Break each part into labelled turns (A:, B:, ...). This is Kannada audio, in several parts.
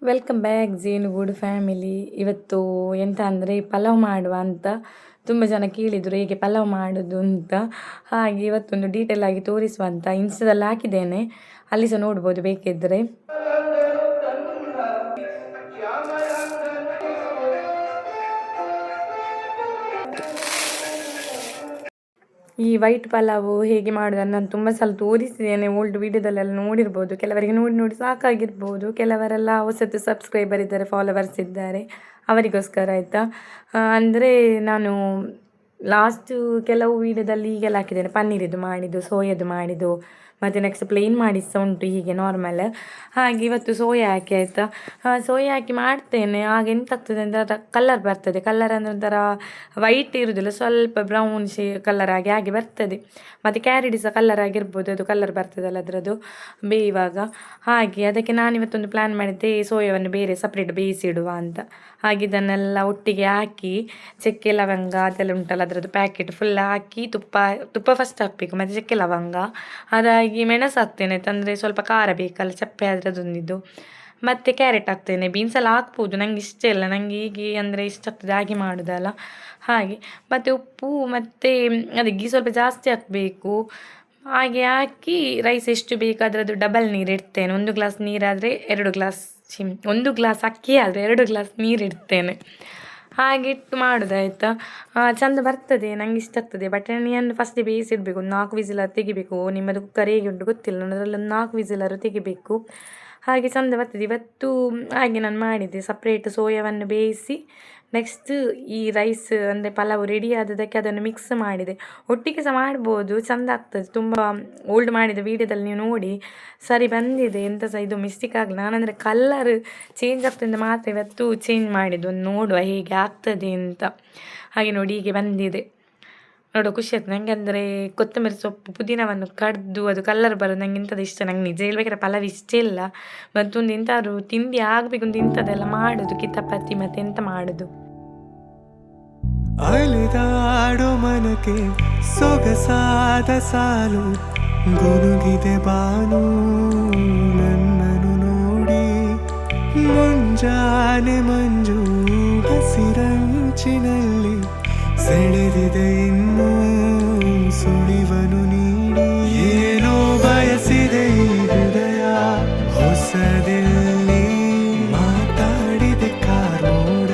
A: ವೆಲ್ಕಮ್ ಬ್ಯಾಕ್ ಜೇನುಗೂಡು ಫ್ಯಾಮಿಲಿ. ಇವತ್ತು ಎಂತ ಅಂದರೆ ಪಲಾವ್ ಮಾಡುವ ಅಂತ ತುಂಬ ಜನ ಕೇಳಿದರು, ಹೇಗೆ ಪಲಾವ್ ಮಾಡೋದು ಅಂತ. ಹಾಗೆ ಇವತ್ತೊಂದು ಡೀಟೇಲ್ ಆಗಿ ತೋರಿಸುವ ಅಂತ ಇನ್ಸ್ಟಾದಲ್ಲಿ ಹಾಕಿದ್ದೇನೆ, ಅಲ್ಲಿ ಸಹ ನೋಡ್ಬೋದು ಬೇಕಿದ್ದರೆ. ಈ ವೈಟ್ ಪಲಾವು ಹೇಗೆ ಮಾಡೋದು ನಾನು ತುಂಬ ಸಲ ತೋರಿಸಿದ್ದೇನೆ, ಓಲ್ಡ್ ವೀಡಿಯೋದಲ್ಲೆಲ್ಲ ನೋಡಿರ್ಬೋದು. ಕೆಲವರಿಗೆ ನೋಡಿ ನೋಡಿ ಸಾಕಾಗಿರ್ಬೋದು, ಕೆಲವರೆಲ್ಲ ಹೊಸತು ಸಬ್ಸ್ಕ್ರೈಬರ್ ಇದ್ದಾರೆ, ಫಾಲೋವರ್ಸ್ ಇದ್ದಾರೆ, ಅವರಿಗೋಸ್ಕರ ಆಯಿತಾ. ಅಂದರೆ ನಾನು ಲಾಸ್ಟು ಕೆಲವು ವೀಡಿಯೋದಲ್ಲಿ ಹೀಗೆಲ್ಲ ಹಾಕಿದ್ದೇನೆ, ಪನ್ನೀರಿದು ಮಾಡಿದ್ದು, ಸೋಯಾದು ಮಾಡಿದ್ದು, ಮತ್ತು ನೆಕ್ಸ್ಟ್ ಪ್ಲೇನ್ ಮಾಡಿ ಸಹ ಉಂಟು ಹೀಗೆ ನಾರ್ಮಲ್. ಹಾಗೆ ಇವತ್ತು ಸೋಯಾ ಹಾಕಿ ಆಯಿತಾ. ಸೋಯಾ ಹಾಕಿ ಮಾಡ್ತೇನೆ, ಆಗ ಎಂತ ಆಗ್ತದೆ ಅಂದರೆ ಅದು ಕಲರ್ ಬರ್ತದೆ. ಕಲರ್ ಅಂದರೆ ಒಂಥರ ವೈಟ್ ಇರೋದಿಲ್ಲ, ಸ್ವಲ್ಪ ಬ್ರೌನ್ ಕಲರ್ ಆಗಿ ಹಾಗೆ ಬರ್ತದೆ. ಮತ್ತು ಕ್ಯಾರೆಟ್ ಸಹ ಕಲರ್ ಆಗಿರ್ಬೋದು, ಅದು ಕಲರ್ ಬರ್ತದಲ್ಲ ಅದರದ್ದು ಬೇಯುವಾಗ. ಹಾಗೆ ಅದಕ್ಕೆ ನಾನು ಇವತ್ತೊಂದು ಪ್ಲ್ಯಾನ್ ಮಾಡಿದ್ದೆ, ಸೋಯಾವನ್ನು ಬೇರೆ ಸಪ್ರೇಟ್ ಬೇಯಿಸಿಡುವ ಅಂತ. ಹಾಗೆ ಇದನ್ನೆಲ್ಲ ಒಟ್ಟಿಗೆ ಹಾಕಿ ಚಕ್ಕೆ ಲವಂಗ ಅದೆಲ್ಲ ಉಂಟಲ್ಲ ಅದರದ್ದು ಪ್ಯಾಕೆಟ್ ಫುಲ್ ಹಾಕಿ ತುಪ್ಪ ಫಸ್ಟ್ ಹಾಕಬೇಕು, ಮತ್ತು ಚಕ್ಕೆ ಲವಂಗ ಅದಾಗಿ ಮೆಣಸು ಹಾಕ್ತೇನೆ, ತಂದರೆ ಸ್ವಲ್ಪ ಖಾರ ಬೇಕಲ್ಲ, ಚಪ್ಪೆ ಆದರೆ ಅದೊಂದಿದ್ದು. ಮತ್ತು ಕ್ಯಾರೆಟ್ ಹಾಕ್ತೇನೆ, ಬೀನ್ಸ್ ಎಲ್ಲ ಹಾಕ್ಬೋದು, ನಂಗೆ ಇಷ್ಟ ಇಲ್ಲ, ನನಗೆ ಹೀಗೆ ಅಂದರೆ ಇಷ್ಟ ಆಗ್ತದೆ ಹಾಗೆ ಮಾಡೋದಲ್ಲ ಹಾಗೆ. ಮತ್ತು ಉಪ್ಪು ಮತ್ತು ಅದಕ್ಕೆ ಸ್ವಲ್ಪ ಜಾಸ್ತಿ ಹಾಕಬೇಕು. ಹಾಗೆ ಹಾಕಿ ರೈಸ್ ಎಷ್ಟು ಬೇಕಾದರೆ ಅದು ಡಬಲ್ ನೀರು ಇಡ್ತೇನೆ. 1 ಗ್ಲಾಸ್ ನೀರಾದರೆ 2 ಗ್ಲಾಸ್ 1 ಗ್ಲಾಸ್ ಅಕ್ಕಿ ಆದರೆ 2 ಗ್ಲಾಸ್ ನೀರು ಇಡ್ತೇನೆ. ಹಾಗೆ ಇಟ್ಟು ಮಾಡೋದಾಯ್ತಾ. ಚೆಂದ ಬರ್ತದೆ, ನಂಗೆ ಇಷ್ಟ ಆಗ್ತದೆ. ಬಟಾಣಿಯನ್ನು ಫಸ್ಟ್ ಬೇಯಿಸಿಡಬೇಕು, ಒಂದು 4 ವಿಸಿಲರು ತೆಗಿಬೇಕು. ನಿಮ್ಮದು ಕುಕ್ಕರ್ ಹೇಗೆ ಉಂಟು ಗೊತ್ತಿಲ್ಲ, ಅದರಲ್ಲಿ ಒಂದು 4 ವಿಸಿಲರು ತೆಗಿಬೇಕು. ಹಾಗೆ ಚೆಂದ ಬರ್ತದೆ. ಇವತ್ತು ಹಾಗೆ ನಾನು ಮಾಡಿದ್ದೆ, ಸಪ್ರೇಟ್ ಸೋಯಾವನ್ನು ಬೇಯಿಸಿ ನೆಕ್ಸ್ಟ್ ಈ ರೈಸ್ ಅಂದರೆ ಪಲಾವು ರೆಡಿ ಆದದಕ್ಕೆ ಅದನ್ನು ಮಿಕ್ಸ್ ಮಾಡಿದೆ. ಒಟ್ಟಿಗೆ ಸಹ ಮಾಡ್ಬೋದು, ಚೆಂದ ಆಗ್ತದೆ. ತುಂಬ ಓಲ್ಡ್ ಮಾಡಿದ ವೀಡಿಯೋದಲ್ಲಿ ನೀವು ನೋಡಿ ಸರಿ ಬಂದಿದೆ, ಎಂತ ಸಹ ಇದು ಮಿಸ್ಟೇಕ್ ಆಗಲ್ಲ. ನಾನಂದರೆ ಕಲ್ಲರ್ ಚೇಂಜ್ ಆಗ್ತದೆ ಮಾತ್ರ ಇವತ್ತು ಚೇಂಜ್ ಮಾಡಿದ್ದು, ಒಂದು ನೋಡುವ ಹೇಗೆ ಆಗ್ತದೆ ಅಂತ. ಹಾಗೆ ನೋಡಿ ಹೀಗೆ ಬಂದಿದೆ, ನೋಡೋ ಖುಷಿ ಆಯ್ತು ನನಗೆ. ಅಂದರೆ ಕೊತ್ತಂಬರಿ ಸೊಪ್ಪು ಪುದೀನವನ್ನು ಕಡ್ದು ಅದು ಕಲ್ಲರ್ ಬರೋದು ನಂಗೆ ಇಂಥದ್ದು ಇಷ್ಟ. ನಂಗೆ ನಿಜ ಹೇಳ್ಬೇಕಾದ್ರೆ ಪಲಾವ್ ಇಷ್ಟ ಇಲ್ಲ, ಮತ್ತೊಂದು ಎಂತಾದ್ರು ತಿಂಡಿ ಆಗಬೇಕು ಅಂತ ಇಂಥದ್ದೆಲ್ಲ ಮಾಡೋದು, ಕಿತಾಪತಿ ಮತ್ತು ಎಂತ ಮಾಡೋದು.
B: ಅಲೆದಾಡೋ ಮನಕ್ಕೆ ಸೊಗಸಾದ ಸಾಲು ಗುನುಗಿದೆ ಬಾನು ನನ್ನನು ನೋಡಿ. ಮುಂಜಾನೆ ಮಂಜು ಹಸಿರಂಚಿನಲ್ಲಿ ಸೆಳೆದಿದೆ ಇನ್ನೂ ಸುಳಿವನು ನೀಡಿ. ಏನೋ ಬಯಸಿದೆ ಈ ಹೃದಯ ಹೊಸದೆಲ್ಲಿ ಮಾತಾಡಿದೆ ಕಾರೋಡ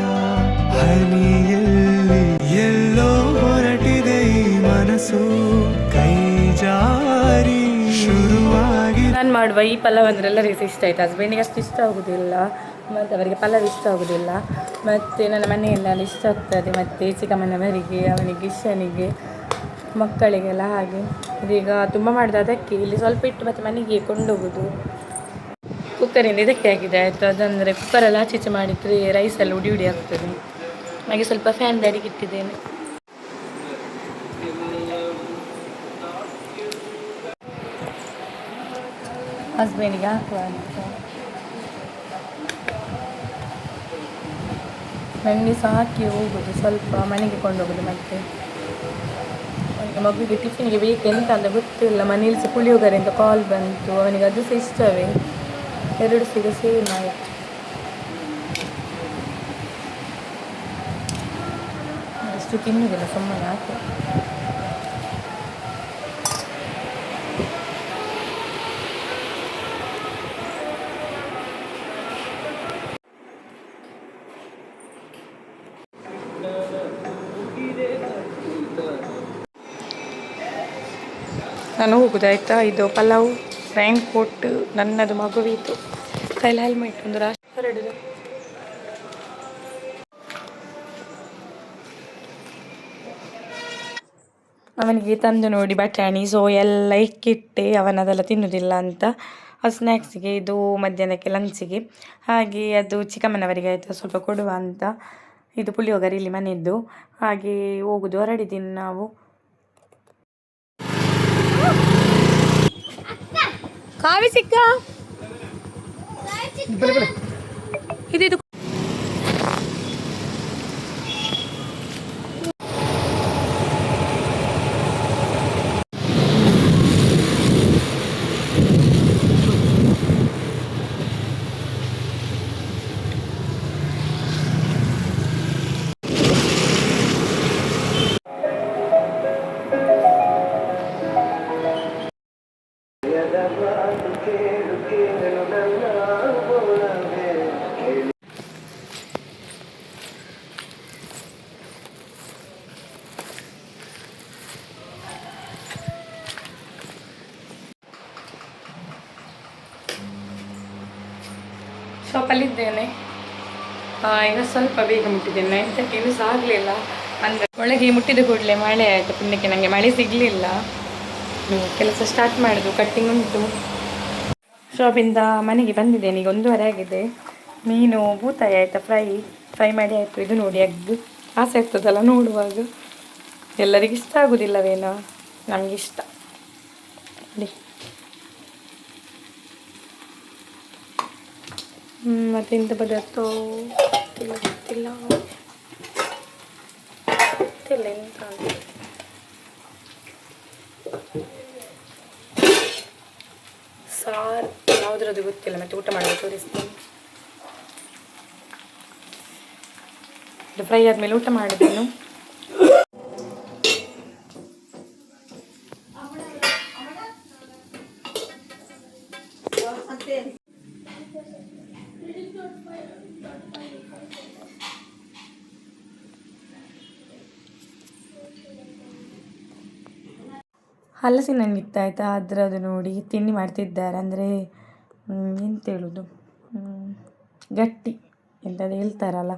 B: ಹನಿಯಲ್ಲಿ. ಎಲ್ಲೋ ಹೊರಟಿದೆ ಈ ಮನಸ್ಸು ಕೈ ಜಾರಿ ಶುರುವಾಗಿ.
A: ನಾನು ಮಾಡುವ ಈ ಪಲಾವ್ ಅಂದರೆ ಎಲ್ಲರಿಗೂ ಇಷ್ಟ ಆಯಿತು. ಹಸ್ಬೆಂಡಿಗೆ ಅಷ್ಟು ಇಷ್ಟ ಆಗೋದಿಲ್ಲ, ಮತ್ತು ಅವರಿಗೆ ಪಲಾವ್ ಇಷ್ಟ ಆಗೋದಿಲ್ಲ, ಮತ್ತು ನನ್ನ ಮನೆಯಲ್ಲೆಲ್ಲ ಇಷ್ಟ ಆಗ್ತದೆ, ಮತ್ತು ಚಿಕ್ಕಮ್ಮನವರಿಗೆ, ಅವನಿಗೆ ಇಷ್ಟನಿಗೆ, ಮಕ್ಕಳಿಗೆಲ್ಲ. ಹಾಗೆ ಇದೀಗ ತುಂಬ ಮಾಡಿದೆ, ಅದಕ್ಕೆ ಇಲ್ಲಿ ಸ್ವಲ್ಪ ಇಟ್ಟು ಮತ್ತು ಮನೆಗೆ ಕೊಂಡೋಗೋದು. ಕುಕ್ಕರಿಂದ ಇದಕ್ಕೆ ಆಗಿದೆ ಆಯಿತು. ಅದಂದರೆ ಕುಕ್ಕರೆಲ್ಲ ಆಚೀಚೆ ಮಾಡಿದರೆ ರೈಸೆಲ್ಲ ಉಡಿ ಉಡಿ ಆಗ್ತದೆ. ಹಾಗೆ ಸ್ವಲ್ಪ ಫ್ಯಾನ್ ಅಡಿಗೆ ಇಟ್ಟಿದ್ದೇನೆ. ಹಸ್ಬೆಂಡಿಗೆ ಹಾಕುವ ಅಂತ ನನಗೆ ಸಹ ಹಾಕಿ ಹೋಗೋದು, ಸ್ವಲ್ಪ ಮನೆಗೆ ಕೊಂಡೋಗೋದು. ಮತ್ತು ಮಗುವಿಗೆ ಟಿಫಿನ್ಗೆ ಬೇಕು ಎಂತ ಅಂತ ಗೊತ್ತಿಲ್ಲ, ಮನೇಲಿ ಸಹ ಪುಳಿಯೋಗರೆ ಅಂತ ಕಾಲ್ ಬಂತು, ಅವನಿಗೆ ಅದು ಸಹ ಇಷ್ಟವೇ, ಎರಡು ಸಿಗ ಸೇಮ್ ಆಯಿತು. ಅಷ್ಟು ತಿನ್ನುವುದಿಲ್ಲ, ಸುಮ್ಮನೆ ಹಾಕಿ. ನಾನು ಹೋಗುದಾಯ್ತಾ. ಇದು ಪಲಾವ್, ರೈನ್ ಕೋಟ್ ನನ್ನದು, ಮಗುವಿತು, ಕೈಲಿ ಹೆಲ್ಮೆಟ್ ಒಂದು ಹೊರಡಿದೆ. ಅವನಿಗೆ ತಂದು ನೋಡಿ ಬಟಾಣಿ ಎಲ್ಲ ಇಕ್ಕಿಟ್ಟೆ, ಅವನದೆಲ್ಲ ತಿನ್ನುವುದಿಲ್ಲ ಅಂತ. ಅದು ಸ್ನ್ಯಾಕ್ಸಿಗೆ, ಇದು ಮಧ್ಯಾಹ್ನಕ್ಕೆ ಲಂಚಿಗೆ. ಹಾಗೆ ಅದು ಚಿಕ್ಕಮ್ಮನವರಿಗೆ ಆಯಿತು ಸ್ವಲ್ಪ ಕೊಡುವ ಅಂತ. ಇದು ಪುಳಿಯೋಗರೆ ಇಲ್ಲಿ ಮನೆಯದ್ದು. ಹಾಗೆ ಹೋಗುದು, ಹೊರಡಿದ್ದೀನಿ ನಾವು. ಕಾವಿ ಸಿಕ್ಕ ಇದು ಶಾಪಲ್ಲಿದ್ದೇನೆ. ಈಗ ಸ್ವಲ್ಪ ಬೇಗ ಮುಟ್ಟಿದ್ದೇನೆ. 9:30 ಇನ್ನೂ ಸಹ ಆಗಲಿಲ್ಲ. ಅಂದರೆ ಒಳಗೆ ಮುಟ್ಟಿದ ಕೂಡಲೇ ಮಳೆ ಆಯಿತು. ಪುಣ್ಯಕ್ಕೆ ನನಗೆ ಮಳೆ ಸಿಗಲಿಲ್ಲ. ಕೆಲಸ ಸ್ಟಾರ್ಟ್ ಮಾಡೋದು, ಕಟ್ಟಿಂಗ್ ಉಂಟು. ಶಾಪಿಂದ ಮನೆಗೆ ಬಂದಿದ್ದೇನೆ. ಈಗ 1:30 ಆಗಿದೆ. ಮೀನು ಬೂತಾಯಿ ಆಯಿತಾ, ಫ್ರೈ ಮಾಡಿ ಆಯಿತು. ಇದು ನೋಡಿ ಎಗ್ ಆಸೆ ಆಗ್ತದಲ್ಲ ನೋಡುವಾಗ. ಎಲ್ಲರಿಗೂ ಇಷ್ಟ ಆಗೋದಿಲ್ಲವೇನೋ, ನಮಗಿಷ್ಟ. ಮತ್ತೆಂತ ಪದಾರ್ಥ ಗೊತ್ತಿಲ್ಲ ಎಂತ ಸಾರು ಯಾವುದ್ರದ್ದು ಗೊತ್ತಿಲ್ಲ. ಮತ್ತೆ ಊಟ ಮಾಡೋದು ತೋರಿಸ್ತೀನಿ. ಫ್ರೈ ಆದಮೇಲೆ ಊಟ ಮಾಡಿದ್ದೇನು. ಹಲಸಿನ ಹಣ್ಣು ಇತ್ತು ಆಯಿತಾ, ಅದರದ್ದು ನೋಡಿ ತಿಂಡಿ ಮಾಡ್ತಿದ್ದಾರೆ. ಅಂದರೆ ಎಂತ ಹೇಳೋದು, ಗಟ್ಟಿ ಎಂಥದ್ದು ಹೇಳ್ತಾರಲ್ಲ,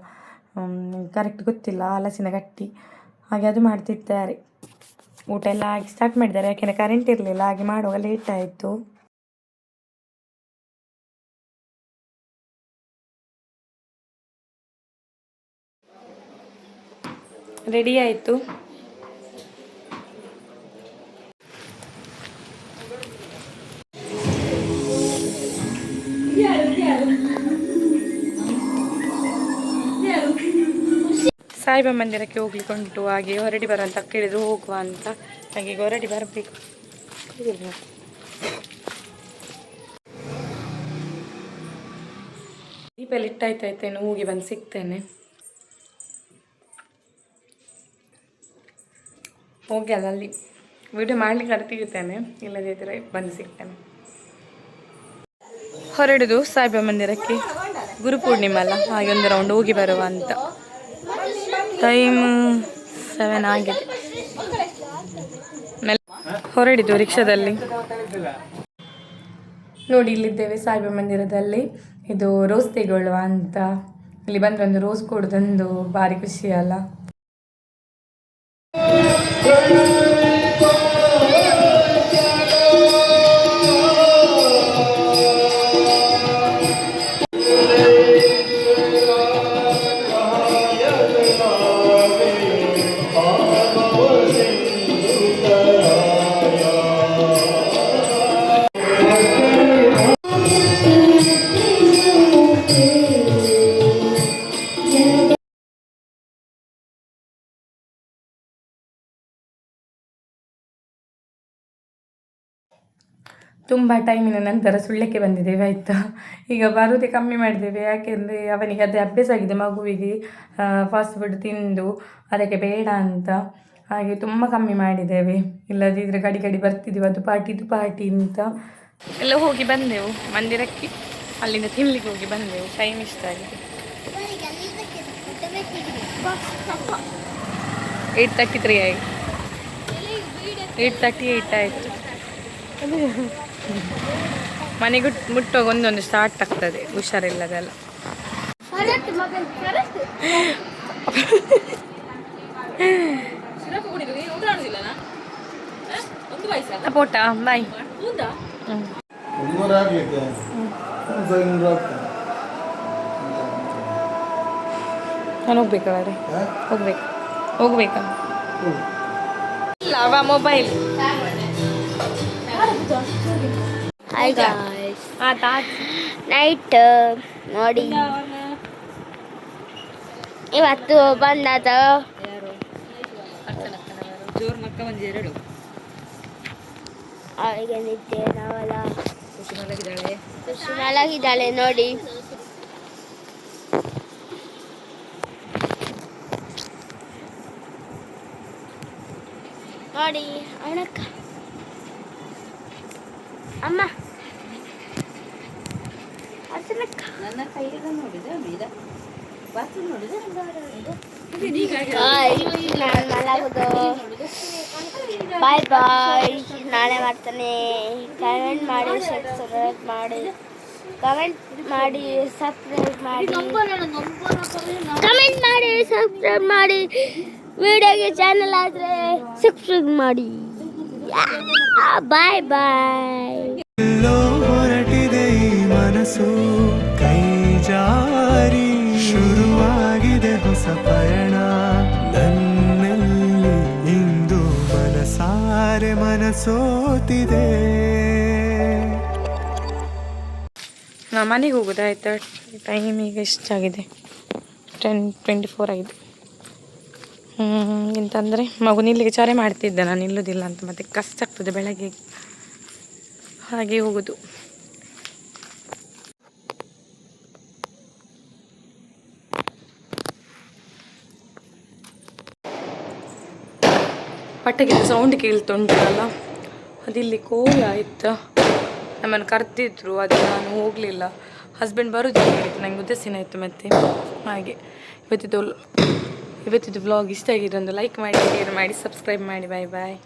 A: ಕರೆಕ್ಟ್ ಗೊತ್ತಿಲ್ಲ, ಹಲಸಿನ ಗಟ್ಟಿ ಹಾಗೆ ಅದು ಮಾಡ್ತಿದ್ದಾರೆ. ಊಟ ಎಲ್ಲ ಆಗಿ ಸ್ಟಾರ್ಟ್ ಮಾಡಿದ್ದಾರೆ. ಯಾಕೆಂದರೆ ಕರೆಂಟ್ ಇರಲಿಲ್ಲ, ಹಾಗೆ ಮಾಡುವಾಗ ಲೇಟ್ ಆಯಿತು. ರೆಡಿ ಆಯಿತು. ಸಾಯಿಬಾಬಾ ಮಂದಿರಕ್ಕೆ ಹೋಗ್ಲಿಕ್ಕೆ ಉಂಟು. ಹಾಗೆ ಹೊರಡಿ ಬರೋ ಅಂತ ಕೇಳಿದ್ರು, ಹೋಗುವ ಅಂತ. ಹಾಗೆ ಹೊರಡಿ ಬರಬೇಕು. ದೀಪ ಎಲ್ಲ ಇಟ್ಟಾಯ್ತಾಯ್ತೇನು, ಹೋಗಿ ಬಂದು ಸಿಗ್ತೇನೆ. ಹೋಗಿ ಅಲ್ಲಿ ವಿಡಿಯೋ ಮಾಡ್ಲಿಕ್ಕೆ ಅರ್ತಿರ್ತೇನೆ, ಇಲ್ಲದಿದ್ದರೆ ಬಂದು ಸಿಗ್ತೇನೆ. ಹೊರಡುದು ಸಾಯಿಬಾಬಾ ಮಂದಿರಕ್ಕೆ. ಗುರುಪೂರ್ಣಿಮೆ ಅಲ್ಲ, ಹಾಗೆ ಒಂದು ರೌಂಡ್ ಹೋಗಿ ಬರುವ ಅಂತ. ಟೈಮ್ 7 ಆಗಿದೆ. ಹೊರಡಿದ್ದು ರಿಕ್ಷಾದಲ್ಲಿ. ನೋಡಿ, ಇಲ್ಲಿದ್ದೇವೆ ಸಾಯಿಬಾಬಾ ಮಂದಿರದಲ್ಲಿ. ಇದು ರೋಸ್ ತೆಗೊಳ್ಳುವ ಅಂತ. ಇಲ್ಲಿ ಬಂದರೆ ಒಂದು ರೋಸ್ ಕೊಡೋದೊಂದು ಭಾರಿ ಖುಷಿ ಅಲ್ಲ. ತುಂಬ ಟೈಮಿನ ನಂತರ ಸುಳ್ಯಕ್ಕೆ ಬಂದಿದ್ದೇವೆ ಆಯಿತಾ. ಈಗ ಬರೋದೇ ಕಮ್ಮಿ ಮಾಡಿದ್ದೇವೆ. ಯಾಕೆಂದರೆ ಅವನಿಗೆ ಅದೇ ಅಭ್ಯಾಸ ಆಗಿದೆ, ಮಗುವಿಗೆ ಫಾಸ್ಟ್ ಫುಡ್ ತಿಂದು, ಅದಕ್ಕೆ ಬೇಡ ಅಂತ. ಹಾಗೆ ತುಂಬ ಕಮ್ಮಿ ಮಾಡಿದ್ದೇವೆ. ಇಲ್ಲದಿದ್ದರೆ ಗಡಿ ಬರ್ತಿದ್ದೀವಿ, ಅದು ಪಾರ್ಟಿ ಅಂತ. ಎಲ್ಲ ಹೋಗಿ ಬಂದೆವು ಮಂದಿರಕ್ಕೆ. ಅಲ್ಲಿಂದ ತಿನ್ಲಿಕ್ಕೆ ಹೋಗಿ ಬಂದೆವು. ಟೈಮ್ ಇಷ್ಟ ಆಗಿದೆ. 8:33 ಆಯಿತು. 8:38 ಆಯಿತು. ಮನೆಗೆ ಮುಟ್ಟುವಾಗ ಒಂದೊಂದು ಸ್ಟಾರ್ಟ್ ಆಗ್ತದೆ, ಹುಷಾರಿಲ್ಲದೆಲ್ಲ. ಪೋಟ ಬಾಯ್. ನಾನು ಹೋಗ್ಬೇಕಾದ್ರೆ ಹೋಗ್ಬೇಕಾ ಇಲ್ಲ ಮೊಬೈಲ್.
C: ಹಾಯ್ ಗಾಯ್ಸ್, ನೈಟ್ ನೋಡಿ ಇವತ್ತು ಬಂದಾದ ಅವಳಿಗೆ ನಿದ್ದೆ ನಾವಲ್ಲ. ಖುಷಿ ಮಲಗಿದ್ದಾಳೆ ನೋಡಿ. ನೋಡಿ ಅವನಕ್ಕ ಅಮ್ಮ ನನ್ನ ಕೈಯಲ್ಲಿ ನೋಡಿದ ಬಾಯ್ ಬಾಯ್. ನಾಳೆ ಮಾಡ್ತಾನೆ. ಕಮೆಂಟ್ ಮಾಡಿ, ಸಬ್ಸ್ಕ್ರೈಬ್ ಮಾಡಿ. ಕಮೆಂಟ್ ಮಾಡಿ ಸಬ್ಸ್ಕ್ರೈಬ್ ಮಾಡಿ ಕಮೆಂಟ್ ಮಾಡಿ ಸಬ್ಸ್ಕ್ರೈಬ್ ಮಾಡಿ ವಿಡಿಯೋಗೆ ಚಾನಲ್ ಆದರೆ ಸಬ್ಸ್ಕ್ರೈಬ್ ಮಾಡಿ ಬಾಯ್ ಬಾಯ್.
B: ಎಲ್ಲೋ ಹೊರಟಿದೆ ಈ ಮನಸ್ಸು ಕೈ ಜಾರಿ ಶುರುವಾಗಿದೆ ಹೊಸ ಪಯಣ ನನ್ನಲ್ಲಿ ಇಂದು ಮನಸಾರೆ ಮನಸೋತಿದೆ.
A: ನಾ ಮನೆಗೆ ಹೋಗೋದಾಯ್ತಾ? ಟೈಮ್ ಈಗ ಎಷ್ಟಾಗಿದೆ? 10:24 ಆಗಿದೆ. ಎಂತಂದರೆ ಮಗು ನಿಲ್ಲಿಗೆ ಚಾರೆ ಮಾಡ್ತಿದ್ದೆ, ನಾನು ನಿಲ್ಲೋದಿಲ್ಲ ಅಂತ, ಮತ್ತೆ ಕಷ್ಟ ಆಗ್ತದೆ ಬೆಳಗ್ಗೆ, ಹಾಗೆ ಹೋಗೋದು. ಪಟಕ್ಕೆ ಸೌಂಡ್ ಕೇಳ್ತುಂಟಲ್ಲ, ಅದಿಲ್ಲಿ ಕೋಲ ಆಯ್ತು. ನಮ್ಮನ್ನು ಕರೆದಿದ್ರು, ಅದು ನಾನು ಹೋಗಲಿಲ್ಲ. ಹಸ್ಬೆಂಡ್ ಬರೋದು ನನಗೆ ಉದ್ದೇಶನ ಆಯಿತು. ಮತ್ತು ಹಾಗೆ ಇವತ್ತಿದ್ದು ವ್ಲಾಗ್ ಇಷ್ಟ ಆಗಿದೆ, ಒಂದು ಲೈಕ್ ಮಾಡಿ, ಶೇರ್ ಮಾಡಿ, ಸಬ್ಸ್ಕ್ರೈಬ್ ಮಾಡಿ. ಬಾಯ್ ಬಾಯ್.